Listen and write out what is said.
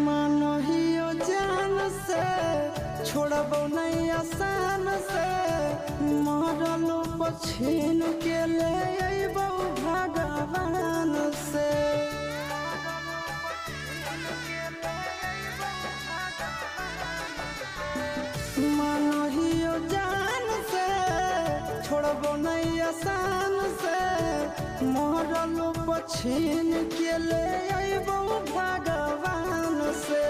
मानहियो जान से छोड़बो नहीं आसान से मरलो पछीन के ले अइबो भगवान से। मानहियो जान से छोड़बो नहीं आसान से मरलो पछीन के ले अइबो भगवान से।